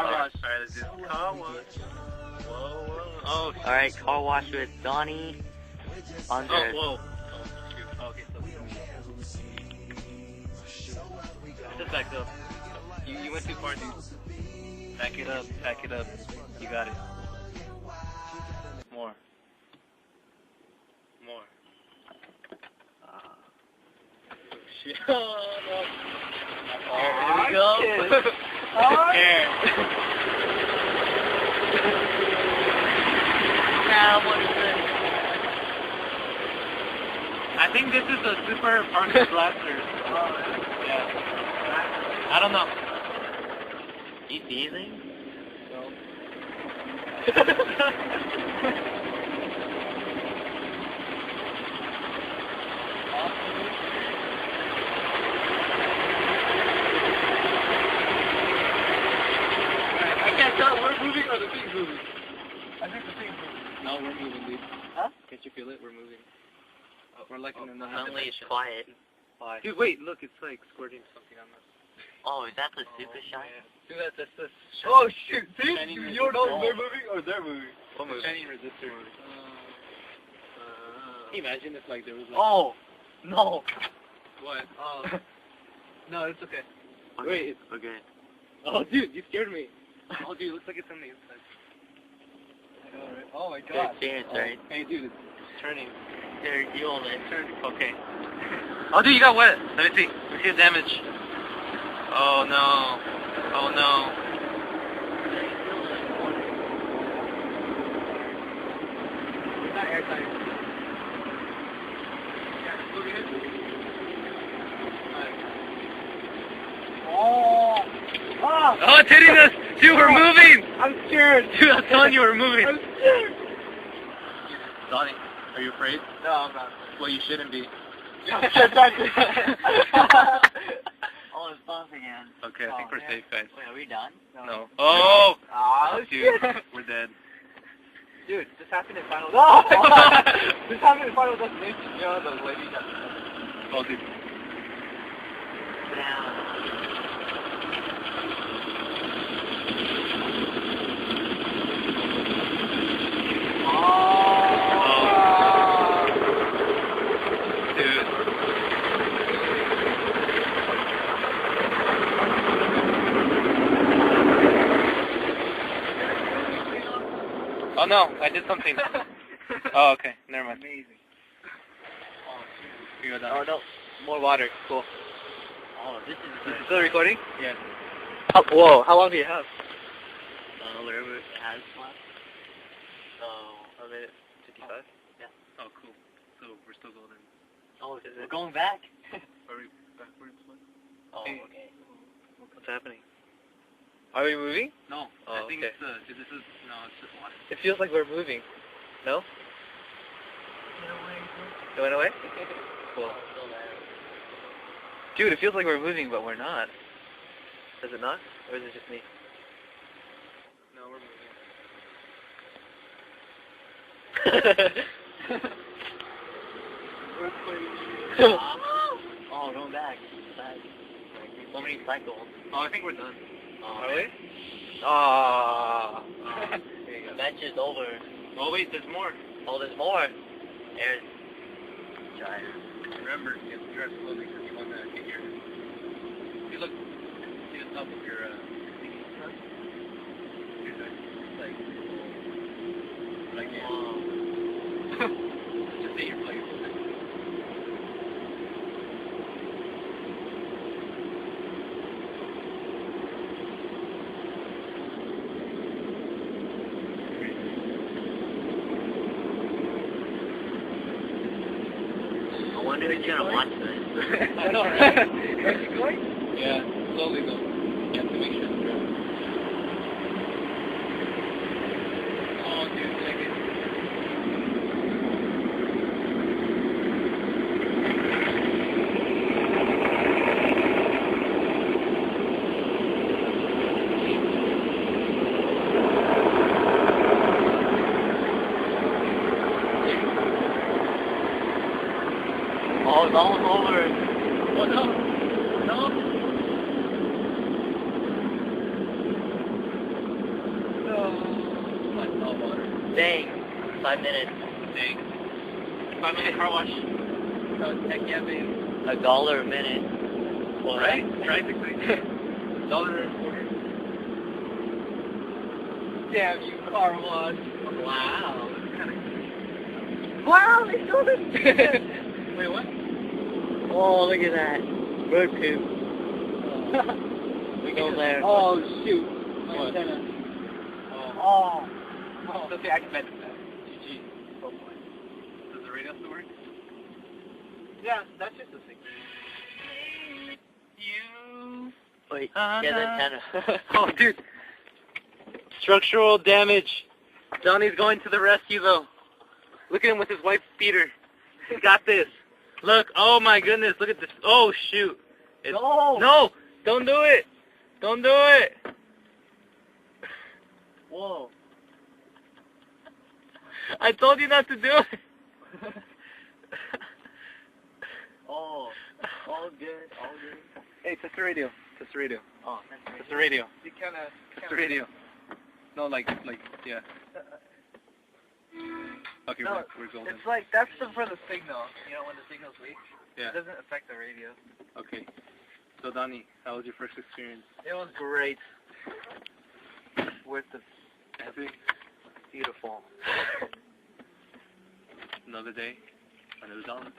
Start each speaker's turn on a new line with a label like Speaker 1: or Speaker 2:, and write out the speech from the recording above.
Speaker 1: Car wash. Alright, let's do this. Car wash. Whoa, whoa. Oh,
Speaker 2: alright, car wash with Donnie. Under.
Speaker 1: Oh, whoa. Oh, shoot. Oh, okay, so. Just back up. You went too far, dude. Back it up, back it up. You got it. More. More. Shit. Oh, no. Oh, here we go. Here. Now, what is this? I think this is a super parking blaster. Yeah. I don't know.
Speaker 2: You feeling?
Speaker 1: No. I can't tell. We're moving or the thing's moving. I think the thing's moving. No, we're moving, dude.
Speaker 2: Huh?
Speaker 1: Can't you feel it? We're moving. We're like in another
Speaker 2: Suddenly it's
Speaker 1: dimension.
Speaker 2: quiet.
Speaker 1: Dude, wait, look, it's like squirting something on us.
Speaker 2: Oh, is that the super shot?
Speaker 1: Yeah. Dude, that's the...
Speaker 3: Oh shoot! See?
Speaker 1: Shining
Speaker 3: You don't know
Speaker 1: resistor.
Speaker 3: if they're moving or they're moving.
Speaker 1: What movie? Shining resistor. Can you imagine if like there was like...
Speaker 2: Oh! No!
Speaker 1: What? Oh. No, it's okay.
Speaker 2: Okay.
Speaker 1: Wait.
Speaker 2: Okay.
Speaker 1: Oh, dude, you scared me. Oh, dude, it looks like it's on the inside.
Speaker 3: I know, right? Oh my
Speaker 2: Good
Speaker 3: god.
Speaker 2: chance,
Speaker 1: Oh.
Speaker 2: right?
Speaker 1: Hey, dude, it's turning.
Speaker 2: There, you all that.
Speaker 1: Okay. Oh, dude, you got wet. Let me see. Let me see the damage. Oh, no. Oh, no.
Speaker 3: It's not airtight. Oh! Ah!
Speaker 1: Oh, it's hitting us! Dude, we're moving!
Speaker 3: I'm scared.
Speaker 1: Dude, I'm telling you, we're moving.
Speaker 3: I'm scared.
Speaker 1: Donnie, are you afraid?
Speaker 3: No, I'm not.
Speaker 1: Well, you shouldn't be.
Speaker 3: Shut back.
Speaker 2: Oh, it's off again.
Speaker 1: Okay, I think
Speaker 3: Oh,
Speaker 1: we're
Speaker 3: man.
Speaker 1: safe, guys.
Speaker 2: Wait, are we done?
Speaker 1: No. Oh!
Speaker 3: Ah,
Speaker 1: Dude,
Speaker 3: shit.
Speaker 1: we're dead.
Speaker 3: Dude, this happened in Final No! This happened in Final Destination. You know, the lady got...
Speaker 1: Oh, dude.
Speaker 2: Down.
Speaker 1: Dude. Oh no, I did something. Oh, okay, never mind.
Speaker 3: Amazing.
Speaker 1: You go down.
Speaker 3: Oh, no. More water. Cool.
Speaker 2: Oh, this
Speaker 3: Is
Speaker 2: is
Speaker 3: it still recording?
Speaker 1: Yeah.
Speaker 3: Oh, whoa, how long do you have?
Speaker 2: whatever it has left. So,
Speaker 3: A minute 55?
Speaker 1: Oh, cool. So we're still golden.
Speaker 2: oh, we're going back?
Speaker 1: Are we backwards?
Speaker 2: Oh,
Speaker 1: Hey.
Speaker 2: okay.
Speaker 3: What's happening? Are we moving?
Speaker 1: No,
Speaker 3: Oh,
Speaker 1: I think
Speaker 3: okay.
Speaker 1: it's this is no, it's just water.
Speaker 3: It feels like we're moving. No? It went away? Cool.
Speaker 2: Still there.
Speaker 3: Dude, it feels like we're moving, but we're not. Does it not? Or is it just me?
Speaker 1: No, we're moving.
Speaker 2: Oh, going back. So many cycles.
Speaker 1: Oh, I think we're done.
Speaker 2: Oh,
Speaker 3: Are we? Ah.
Speaker 1: There you go.
Speaker 2: That's just over.
Speaker 1: Oh wait, there's more.
Speaker 2: Oh, there's more. There's... Giant.
Speaker 1: Remember, you have to drive slowly because you want to get your... You look, see the top of your thingy. Here's that, like yeah. Just say your place.
Speaker 2: I wonder who's gonna watch this.
Speaker 1: I know, right?
Speaker 3: Are you going?
Speaker 1: Yeah, slowly though. You have to make sure to drive. Oh, dude, check it.
Speaker 2: Oh, it's almost over.
Speaker 1: Oh no! No!
Speaker 2: Dang. 5 minutes.
Speaker 1: Dang.
Speaker 3: 5-minute car wash.
Speaker 1: Oh, heck yeah, babe.
Speaker 2: $1 a minute. Well,
Speaker 1: Right? Practically. $1.25.
Speaker 3: Damn you, car wash.
Speaker 1: Wow.
Speaker 3: Wow, they sold it.
Speaker 1: Wait, what?
Speaker 2: Oh, look at that. Road poop. We go there.
Speaker 3: Oh, shoot.
Speaker 1: What?
Speaker 3: Antenna.
Speaker 1: Oh.
Speaker 3: Oh. Okay, I can bet that.
Speaker 1: GG. Oh boy. Does the radio still work?
Speaker 3: Yeah, that's just a thing.
Speaker 1: You.
Speaker 2: Wait, yeah, the antenna.
Speaker 1: Oh, dude. Structural damage. Johnny's going to the rescue, though. Look at him with his white beater. He's got this. Look. Oh, my goodness. Look at this. Oh, shoot.
Speaker 3: No.
Speaker 1: No. Don't do it. Don't do it.
Speaker 3: Whoa.
Speaker 1: I told you not to do it.
Speaker 3: Oh. All good. All good.
Speaker 1: Hey, test the radio. Test the radio.
Speaker 3: Oh,
Speaker 1: Test the radio.
Speaker 3: you kind of.
Speaker 1: Test the radio. No, like, yeah. Okay,
Speaker 3: No,
Speaker 1: we're golden.
Speaker 3: it's like that's for the signal. You know, when the signal's weak,
Speaker 1: Yeah.
Speaker 3: it doesn't affect the radio.
Speaker 1: Okay. So, Donnie, how was your first experience?
Speaker 3: It was great. Worth the
Speaker 1: Epic.
Speaker 3: beautiful.
Speaker 1: Another day. Another dollar.